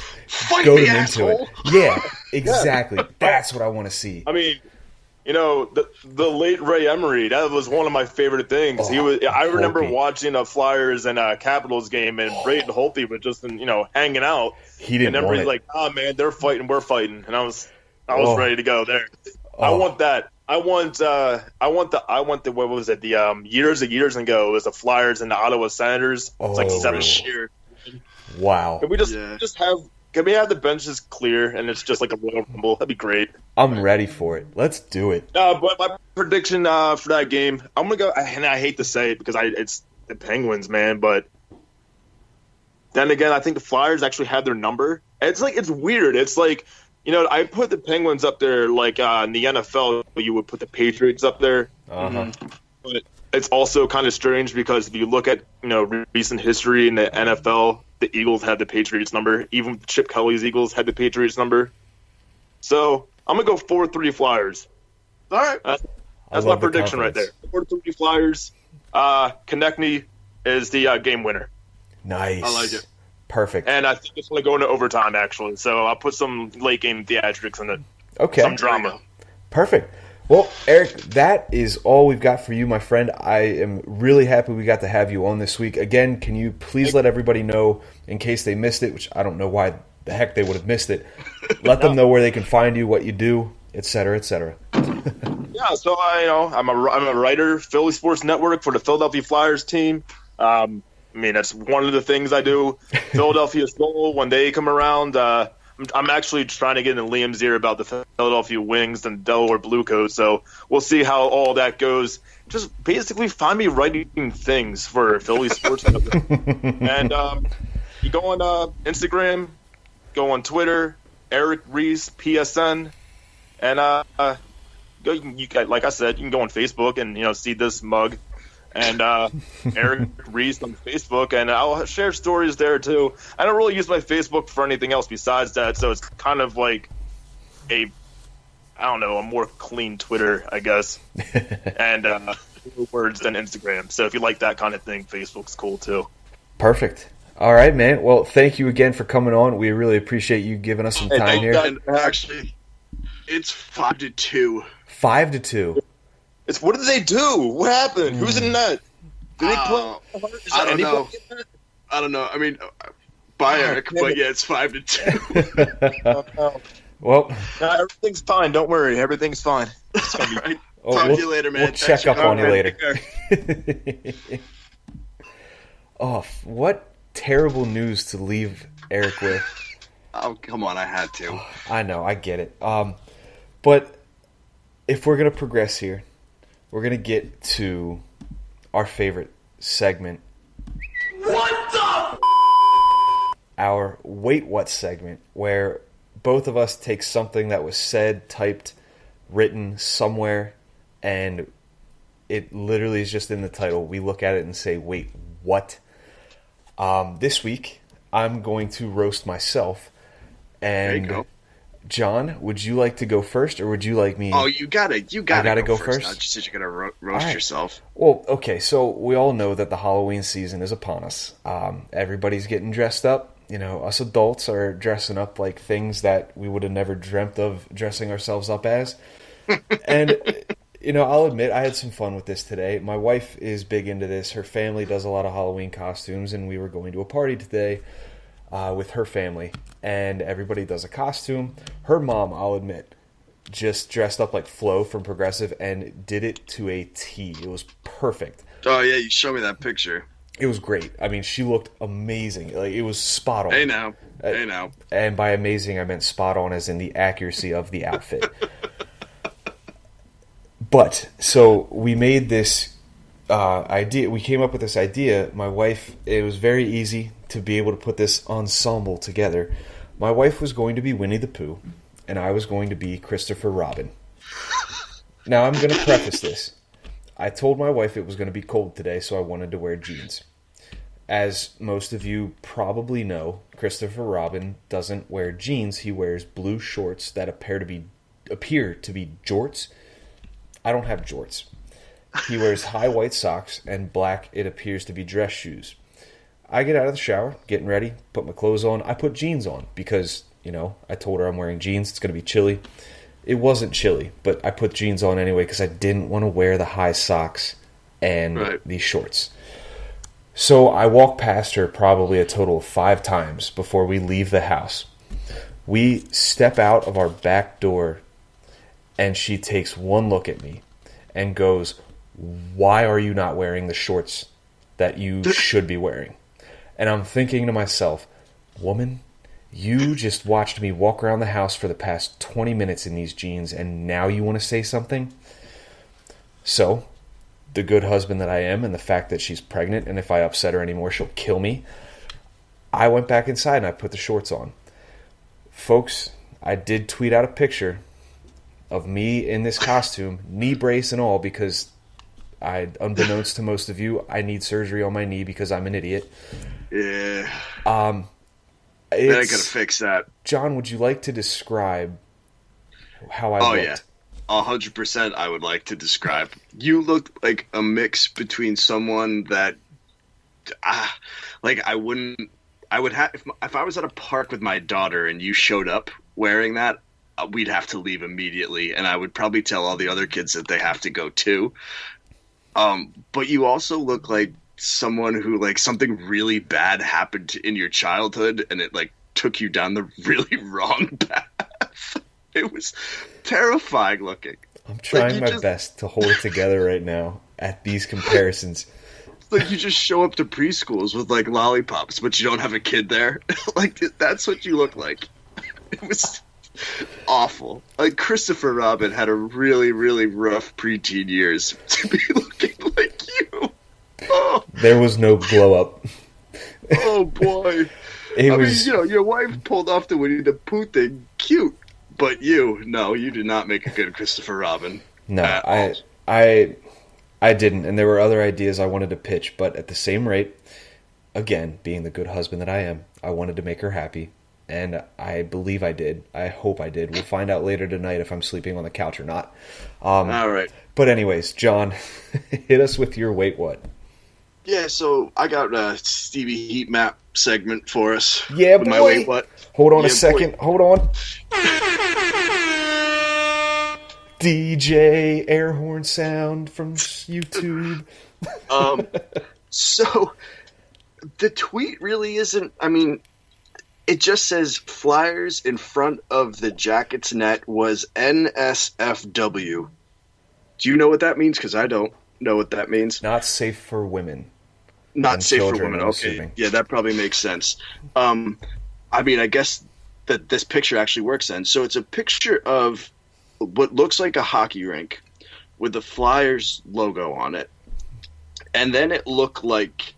goad him into it. Yeah, exactly. Yeah. That's what I want to see. I mean, the late Ray Emery, that was one of my favorite things. I remember watching a Flyers and a Capitals game, and Braden Holtby was just hanging out. He didn't. And everybody's like, "Oh man, they're fighting, we're fighting," and I was ready to go there. I want that. I want the what was it? The years ago, it was the Flyers and the Ottawa Senators. It's like 7 years. Wow. Can we Can we have the benches clear and it's just like a Royal Rumble? That'd be great. I'm ready for it. Let's do it. But my prediction for that game, I'm gonna go. And I hate to say it because it's the Penguins, man. But then again, I think the Flyers actually had their number. It's weird. It's like, I put the Penguins up there like in the NFL, you would put the Patriots up there. Uh-huh. But it's also kind of strange because if you look at recent history in the NFL, the Eagles had the Patriots number. Even Chip Kelly's Eagles had the Patriots number. So I'm gonna go 4-3 Flyers. All right, that's my prediction right there. 4-3 Flyers. Konechny is the game winner. Nice. I like it. Perfect. And I think it's going to go into overtime, actually. So I'll put some late game theatrics in it. Okay. Some drama. Perfect. Well, Eric, that is all we've got for you, my friend. I am really happy we got to have you on this week. Again, can you please let everybody know, in case they missed it, which I don't know why the heck they would have missed it, let them know where they can find you, what you do, et cetera, et cetera. Yeah, so I'm a writer, Philly Sports Network for the Philadelphia Flyers team. That's one of the things I do. Philadelphia Soul, when they come around, I'm actually trying to get in Liam's ear about the Philadelphia Wings and Delaware Blue Coats, so we'll see how all that goes. Just basically find me writing things for Philly Sports Network. And you go on Instagram, go on Twitter, Eric Reese, PSN, and like I said, you can go on Facebook and see this mug. And Eric Reese on Facebook, and I'll share stories there too. I don't really use my Facebook for anything else besides that, so it's kind of like a more clean Twitter, I guess, and words than Instagram. So if you like that kind of thing, Facebook's cool too. Perfect. All right, man. Well, thank you again for coming on. We really appreciate you giving us some time here. And actually, it's 5-2. 5-2. What did they do? What happened? Who's in net? Did they play? I don't know. I mean, bye, Eric. But yeah, it's 5-2. Well, everything's fine. Don't worry. Everything's fine. All right. Talk to you later, man. We'll check up on you later. Oh, what terrible news to leave Eric with. Oh, come on. I had to. I know. I get it. But if we're going to progress here, we're going to get to our favorite segment our Wait What segment, where both of us take something that was said, typed, written somewhere, and it literally is just in the title. We look at it and say, wait, what? This week, I'm going to roast myself. And there you go. John, would you like to go first, or would you like me? Oh, you gotta go first. Now, just you're gonna roast yourself. Well, okay. So we all know that the Halloween season is upon us. Everybody's getting dressed up. You know, us adults are dressing up like things that we would have never dreamt of dressing ourselves up as. And you know, I'll admit I had some fun with this today. My wife is big into this. Her family does a lot of Halloween costumes, and we were going to a party today with her family, and everybody does a costume. Her mom, I'll admit, just dressed up like Flo from Progressive and did it to a T. It was perfect. Oh yeah, you showed me that picture. It was great. I mean, she looked amazing. Like, it was spot on. Hey now. And by amazing, I meant spot on as in the accuracy of the outfit. But, so we made this idea. We came up with this idea. My wife, it was very easy to be able to put this ensemble together. My wife was going to be Winnie the Pooh, and I was going to be Christopher Robin. Now, I'm going to preface this. I told my wife it was going to be cold today, so I wanted to wear jeans. As most of you probably know, Christopher Robin doesn't wear jeans. He wears blue shorts that appear to be jorts. I don't have jorts. He wears high white socks and black, it appears to be dress shoes. I get out of the shower, getting ready, put my clothes on. I put jeans on because, you know, I told her I'm wearing jeans. It's going to be chilly. It wasn't chilly, but I put jeans on anyway because I didn't want to wear the high socks and these shorts. So I walk past her probably a total of 5 times before we leave the house. We step out of our back door, and she takes one look at me and goes, "Why are you not wearing the shorts that you should be wearing?" And I'm thinking to myself, woman, you just watched me walk around the house for the past 20 minutes in these jeans, and now you want to say something? So, the good husband that I am, and the fact that she's pregnant, and if I upset her anymore, she'll kill me, I went back inside and I put the shorts on. Folks, I did tweet out a picture of me in this costume, knee brace and all, because unbeknownst to most of you, I need surgery on my knee because I'm an idiot. Yeah. Then I gotta fix that. John, would you like to describe how I looked? Oh, yeah. 100% I would like to describe. You looked like a mix between someone that, if I was at a park with my daughter and you showed up wearing that, we'd have to leave immediately, and I would probably tell all the other kids that they have to go too. But you also look like someone who, like, something really bad happened in your childhood and it, like, took you down the really wrong path. It was terrifying looking. I'm trying my best to hold it together right now at these comparisons. Like, you just show up to preschools with, like, lollipops, but you don't have a kid there. Like, that's what you look like. It was awful. Like, Christopher Robin had a really, really rough preteen years to be looking like you. Oh. There was no glow up. Oh, boy. I mean, you know, your wife pulled off the Winnie the Pooh thing. Cute. But you did not make a good Christopher Robin. No, I didn't. And there were other ideas I wanted to pitch. But at the same rate, again, being the good husband that I am, I wanted to make her happy. And I believe I did. I hope I did. We'll find out later tonight if I'm sleeping on the couch or not. All right. But anyways, John, hit us with your Wait What. Yeah, so I got a Stevie Heat Map segment for us. Yeah, boy. My Wait What. Hold on a second. Boy. Hold on. DJ air horn sound from YouTube. So the tweet really isn't, I mean, it just says Flyers in front of the Jackets net was NSFW. Do you know what that means? Because I don't know what that means. Not safe for women. Not safe for women. Okay. Yeah, that probably makes sense. I mean, I guess that this picture actually works then. So it's a picture of what looks like a hockey rink with the Flyers logo on it. And then it looked like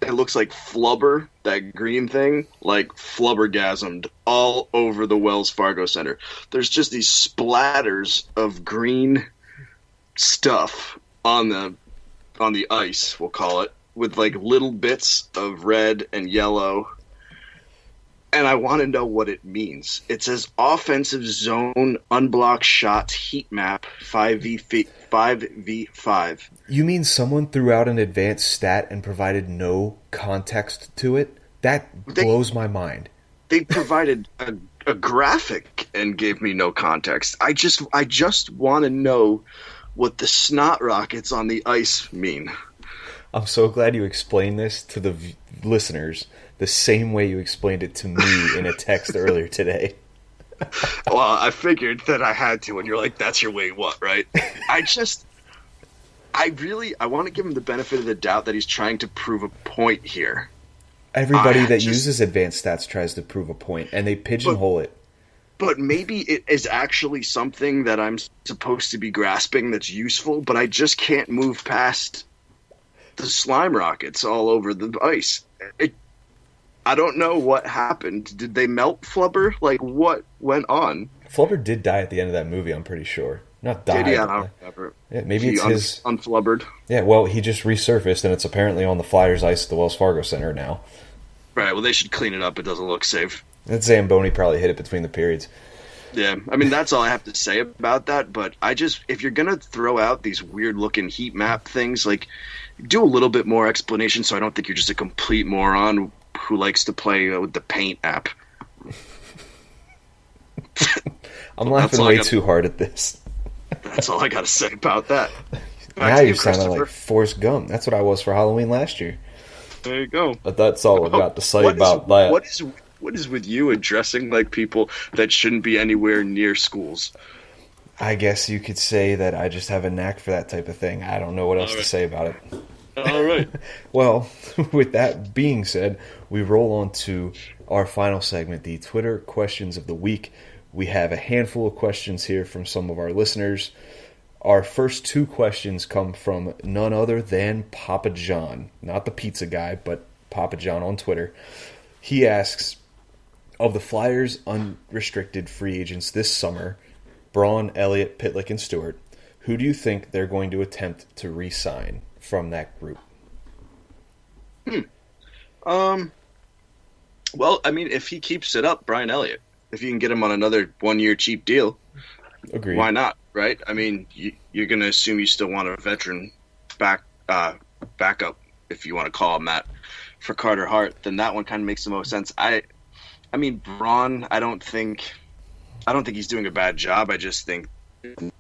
it looks like flubber, that green thing, like flubbergasmed all over the Wells Fargo Center. There's just these splatters of green stuff on the ice, we'll call it, with like little bits of red and yellow. And I want to know what it means. It says offensive zone unblocked shots heat map 5v5. You mean someone threw out an advanced stat and provided no context to it? That blows my mind. They provided a graphic and gave me no context. I just want to know what the snot rockets on the ice mean. I'm so glad you explained this to the listeners the same way you explained it to me in a text earlier today. Well, I figured that I had to, and you're like, that's your way what, right? I want to give him the benefit of the doubt that he's trying to prove a point here. Everybody that uses advanced stats tries to prove a point, and they pigeonhole it. But maybe it is actually something that I'm supposed to be grasping that's useful, but I just can't move past the slime rockets all over the ice. I don't know what happened. Did they melt Flubber? Like, what went on? Flubber did die at the end of that movie, I'm pretty sure. Not died. I don't remember. Yeah, maybe it's his... Unflubbered. Yeah, well, he just resurfaced, and it's apparently on the Flyers ice at the Wells Fargo Center now. Right, well, they should clean it up. It doesn't look safe. That Zamboni probably hit it between the periods. Yeah, I mean, that's all I have to say about that, but if you're going to throw out these weird-looking heat map things, like, do a little bit more explanation so I don't think you're just a complete moron who likes to play with the Paint app. I'm laughing way too hard at this. That's all I got to say about that. Now you're sounding like Forrest Gump. That's what I was for Halloween last year. There you go. But that's all I've got to say about that. What is with you addressing like people that shouldn't be anywhere near schools? I guess you could say that I just have a knack for that type of thing. I don't know what else to say about it. All right. Well, with that being said, we roll on to our final segment, the Twitter questions of the week. We have a handful of questions here from some of our listeners. Our first two questions come from none other than Papa John. Not the pizza guy, but Papa John on Twitter. He asks, of the Flyers' unrestricted free agents this summer, Braun, Elliott, Pitlick, and Stewart, who do you think they're going to attempt to re-sign from that group? Well, I mean, if he keeps it up, Brian Elliott, if you can get him on another 1-year cheap deal, agreed. Why not, right? I mean, you're going to assume you still want a veteran backup, if you want to call him that, for Carter Hart. Then that one kind of makes the most sense. I mean, Braun, I don't think he's doing a bad job. I just think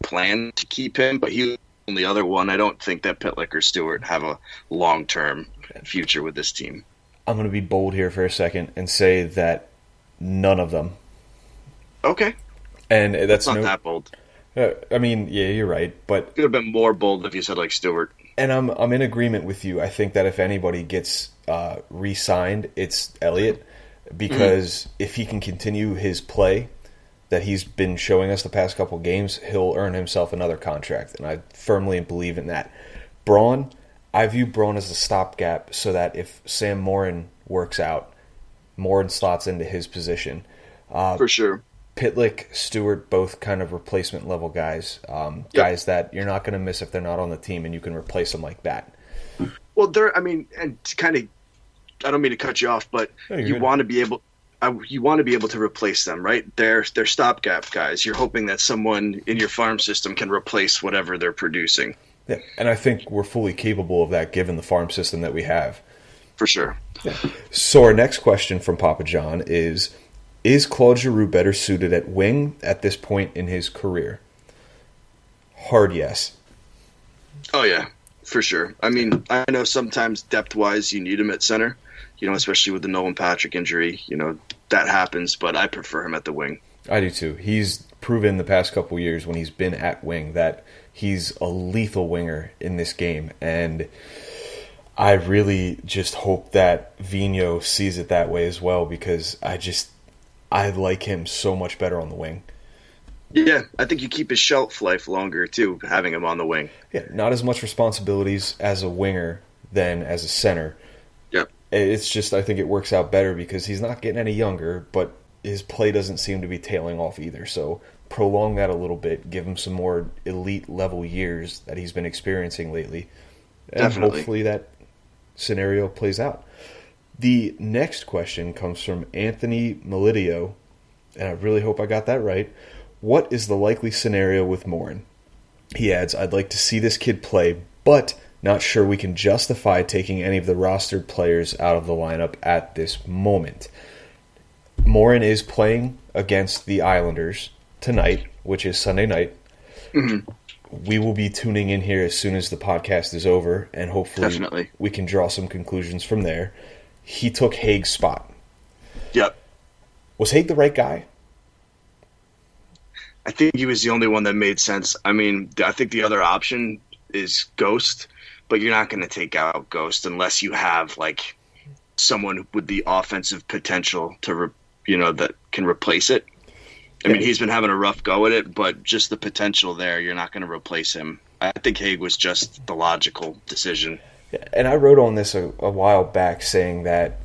plan to keep him, but he on the other one. I don't think that Pitlick or Stewart have a long-term future with this team. I'm going to be bold here for a second and say that none of them. Okay. And that's not that bold. I mean, yeah, you're right, but it could have been more bold if you said like Stewart. And I'm in agreement with you. I think that if anybody gets re-signed, it's Elliott, because if he can continue his play that he's been showing us the past couple games, he'll earn himself another contract, and I firmly believe in that. Braun, I view Braun as a stopgap so that if Sam Morin works out, Morin slots into his position. For sure. Pitlick, Stewart, both kind of replacement level guys. Guys that you're not going to miss if they're not on the team, and you can replace them like that. Well, and to kind of, I don't mean to cut you off, but you want to be able to replace them, right? They're stopgap guys. You're hoping that someone in your farm system can replace whatever they're producing. Yeah, and I think we're fully capable of that given the farm system that we have. For sure. Yeah. So our next question from Papa John is Claude Giroux better suited at wing at this point in his career? Hard yes. Oh, yeah, for sure. I mean, I know sometimes depth-wise you need him at center, especially with the Nolan Patrick injury. That happens, but I prefer him at the wing. I do too. He's proven the past couple years when he's been at wing that he's a lethal winger in this game, and I really just hope that Vigneault sees it that way as well, because I like him so much better on the wing. Yeah, I think you keep his shelf life longer, too, having him on the wing. Yeah, not as much responsibilities as a winger than as a center. Yep. It's just, I think it works out better because he's not getting any younger, but his play doesn't seem to be tailing off either. So prolong that a little bit, give him some more elite level years that he's been experiencing lately. And Definitely. hopefully that scenario plays out. The next question comes from Anthony Melidio, and I really hope I got that right. What is the likely scenario with Morin? He adds, I'd like to see this kid play, but not sure we can justify taking any of the rostered players out of the lineup at this moment. Morin is playing against the Islanders tonight, which is Sunday night. Mm-hmm. We will be tuning in here as soon as the podcast is over, and hopefully Definitely. we can draw some conclusions from there. He took Haig's spot. Yep. Was Haig the right guy? I think he was the only one that made sense. I mean, I think the other option is Ghost, but you're not going to take out Ghost unless you have like someone with the offensive potential to, that can replace it. I mean, he's been having a rough go at it, but just the potential there, you're not going to replace him. I think Haig was just the logical decision. And I wrote on this a while back saying that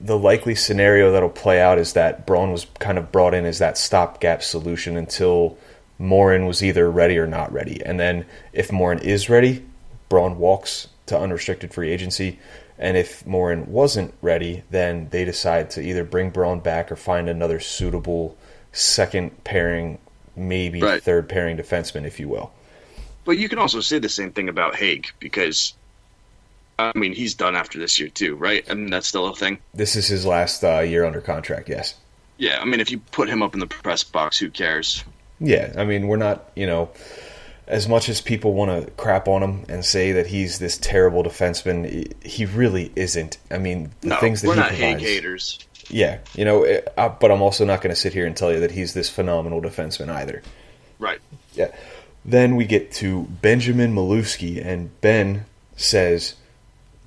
the likely scenario that'll play out is that Braun was kind of brought in as that stopgap solution until Morin was either ready or not ready. And then if Morin is ready, Braun walks to unrestricted free agency. And if Morin wasn't ready, then they decide to either bring Braun back or find another suitable second pairing, maybe third pairing defenseman, if you will. But you can also say the same thing about Haig because, I mean, he's done after this year too, right? I mean, that's still a thing. This is his last year under contract, yes. Yeah, I mean, if you put him up in the press box, who cares? Yeah, I mean, we're not, as much as people want to crap on him and say that he's this terrible defenseman, he really isn't. I mean, the things that we're he not provides. Haig haters. Yeah, but I'm also not going to sit here and tell you that he's this phenomenal defenseman either. Right. Yeah. Then we get to Benjamin Maluski, and Ben says,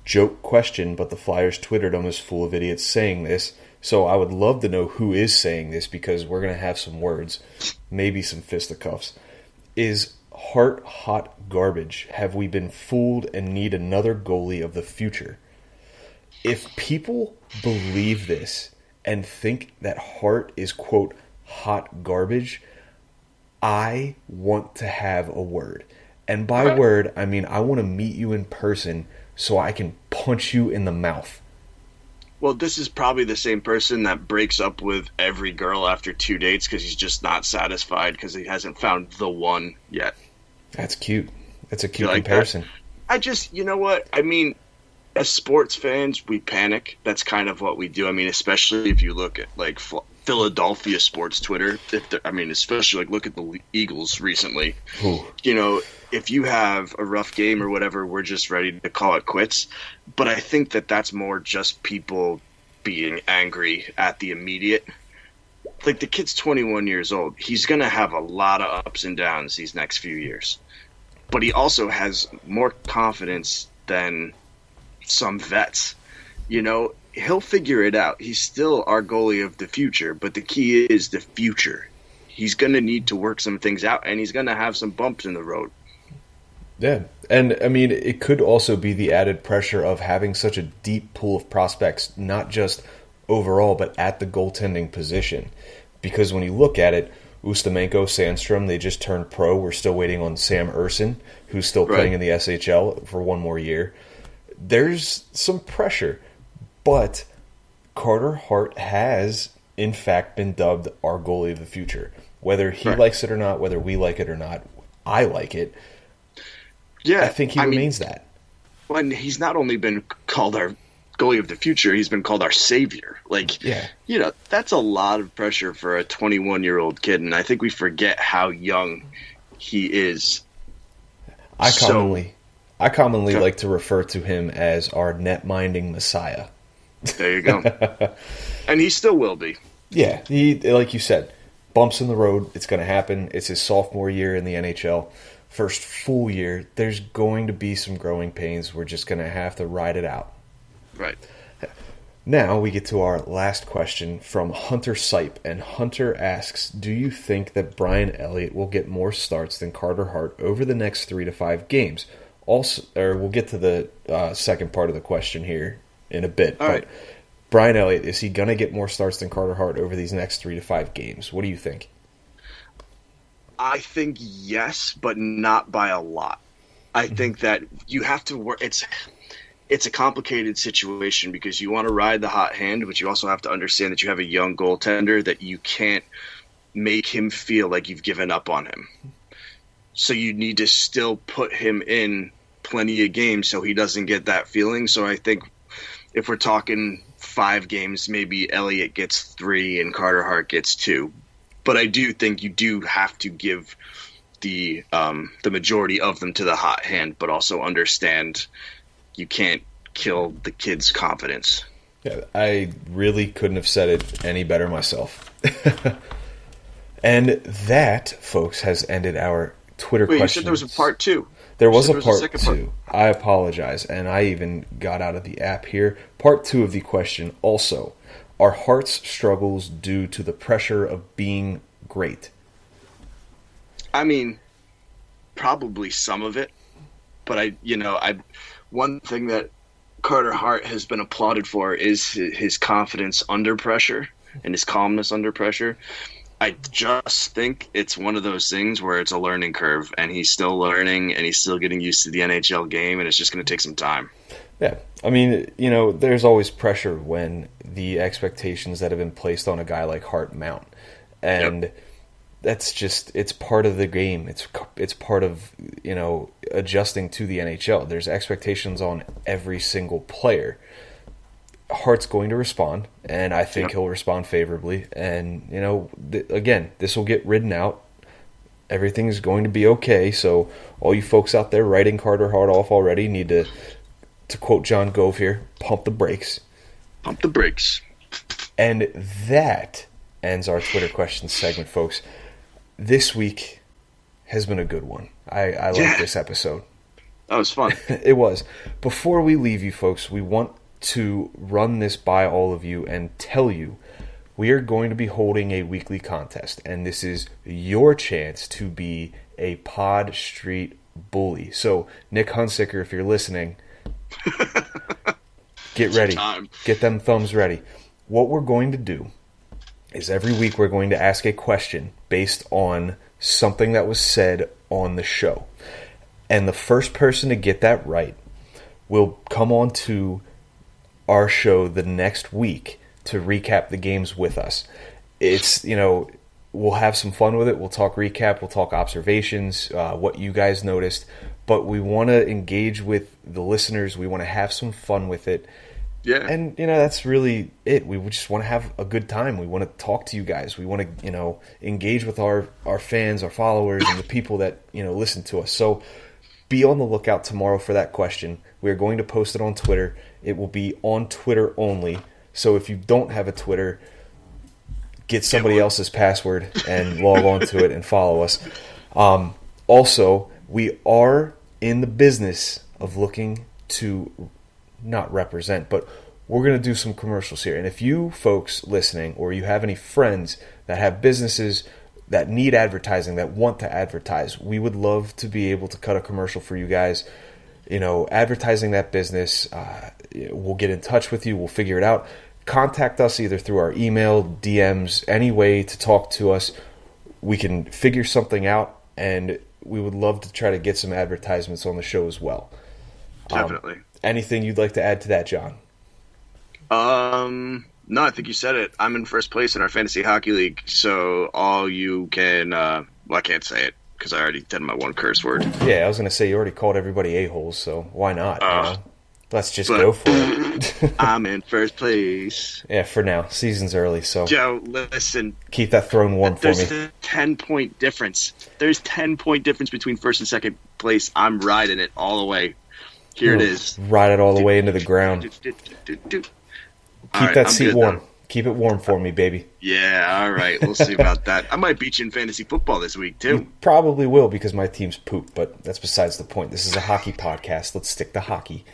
joke question, but the Flyers Twitterdom is full of idiots saying this, so I would love to know who is saying this because we're going to have some words, maybe some fisticuffs. Is Hart hot garbage? Have we been fooled and need another goalie of the future? If people believe this and think that Hart is, quote, hot garbage, I want to have a word. And by word, I mean I want to meet you in person so I can punch you in the mouth. Well, this is probably the same person that breaks up with every girl after 2 dates because he's just not satisfied because he hasn't found the one yet. That's cute. That's a cute like comparison. That? I just, you know what? I mean, as sports fans, we panic. That's kind of what we do. I mean, especially if you look at like Philadelphia sports Twitter. Especially like look at the Eagles recently. Ooh. If you have a rough game or whatever, we're just ready to call it quits. But I think that that's more just people being angry at the immediate. Like the kid's 21 years old. He's going to have a lot of ups and downs these next few years. But he also has more confidence than some vets. He'll figure it out. He's still our goalie of the future, but the key is the future. He's going to need to work some things out, and he's going to have some bumps in the road. Yeah, and I mean, it could also be the added pressure of having such a deep pool of prospects, not just overall, but at the goaltending position. Because when you look at it, Ustamenko, Sandstrom, they just turned pro. We're still waiting on Sam Urson, who's still playing in the SHL for one more year. There's some pressure, but Carter Hart has, in fact, been dubbed our goalie of the future. Whether he likes it or not, whether we like it or not, I like it. Yeah, I think he remains that. Well, and he's not only been called our goalie of the future, he's been called our savior. That's a lot of pressure for a 21-year-old kid, and I think we forget how young he is. I commonly like to refer to him as our net-minding messiah. There you go. And he still will be. Yeah, he, like you said, bumps in the road. It's going to happen. It's his sophomore year in the NHL. First full year, there's going to be some growing pains. We're just going to have to ride it out. Right. Now we get to our last question from Hunter Sipe, and Hunter asks, do you think that Brian Elliott will get more starts than Carter Hart over the next 3 to 5 games? Also, or we'll get to the second part of the question here in a bit. All right. Brian Elliott, is he going to get more starts than Carter Hart over these next 3 to 5 games? What do you think? I think yes, but not by a lot. I think that you have to work. It's a complicated situation because you want to ride the hot hand, but you also have to understand that you have a young goaltender that you can't make him feel like you've given up on him. So you need to still put him in plenty of games so he doesn't get that feeling. So I think if we're talking 5 games, maybe Elliott gets 3 and Carter Hart gets 2. But I do think you do have to give the majority of them to the hot hand, but also understand you can't kill the kid's confidence. Yeah, I really couldn't have said it any better myself. And that, folks, has ended our Twitter questions. You said there was a part 2. There was a part 2. I apologize, and I even got out of the app here. Part 2 of the question also. Are Hart's struggles due to the pressure of being great? I mean, probably some of it. But one thing that Carter Hart has been applauded for is his confidence under pressure and his calmness under pressure. I just think it's one of those things where it's a learning curve, and he's still learning, and he's still getting used to the NHL game, and it's just going to take some time. Yeah, I mean, there's always pressure when the expectations that have been placed on a guy like Hart mount. And that's just, it's part of the game. It's part of, adjusting to the NHL. There's expectations on every single player. Hart's going to respond, and I think he'll respond favorably. And, again, this will get ridden out. Everything's going to be okay. So all you folks out there writing Carter Hart off already need to quote John Gove here, pump the brakes. Pump the brakes. And that ends our Twitter questions segment, folks. This week has been a good one. I like this episode. That was fun. It was. Before we leave you, folks, we want to run this by all of you and tell you we are going to be holding a weekly contest, and this is your chance to be a Pod Street bully. So, Nick Hunsicker, if you're listening, get ready. Get them thumbs ready. What we're going to do is every week we're going to ask a question based on something that was said on the show. And the first person to get that right will come on to our show the next week to recap the games with us. It's, we'll have some fun with it. We'll talk recap. We'll talk observations, what you guys noticed. But we want to engage with the listeners. We want to have some fun with it. Yeah. And, that's really it. We just want to have a good time. We want to talk to you guys. We want to, engage with our fans, our followers, and the people that, listen to us. So be on the lookout tomorrow for that question. We're going to post it on Twitter. It will be on Twitter only. So if you don't have a Twitter, get somebody else's password and log on to it and follow us. Also, we are in the business of looking to not represent, but we're going to do some commercials here. And if you folks listening, or you have any friends that have businesses that need advertising, that want to advertise, we would love to be able to cut a commercial for you guys. Advertising that business, we'll get in touch with you. We'll figure it out. Contact us either through our email, DMs, any way to talk to us. We can figure something out, and we would love to try to get some advertisements on the show as well. Definitely. Anything you'd like to add to that, John? No, I think you said it. I'm in first place in our fantasy hockey league, so all you can I can't say it because I already did my one curse word. Yeah, I was going to say you already called everybody a-holes, so why not? Let's just go for it. I'm in first place. Yeah, for now. Season's early, so Joe, listen. Keep that throne warm for me. There's a 10-point difference. There's 10-point difference between first and second place. I'm riding it all the way. Here it is. Ride it all the way into the ground. Keep that seat warm. Now. Keep it warm for me, baby. Yeah, all right. We'll see about that. I might beat you in fantasy football this week, too. You probably will because my team's poop, but that's besides the point. This is a hockey podcast. Let's stick to hockey.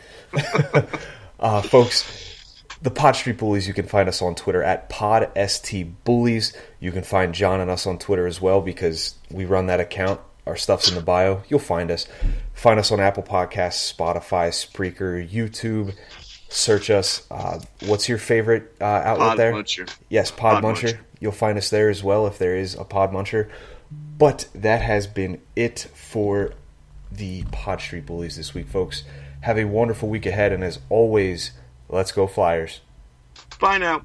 Folks, the Pod Street Bullies, you can find us on Twitter at PodSTBullies. You can find John and us on Twitter as well because we run that account. Our stuff's in the bio. You'll find us. Find us on Apple Podcasts, Spotify, Spreaker, YouTube, search us. What's your favorite outlet Pod there? Muncher. Yes, Pod Pod Muncher. Muncher. You'll find us there as well if there is a Pod Muncher. But that has been it for the Pod Street Bullies this week, folks. Have a wonderful week ahead, and as always, let's go Flyers. Bye now.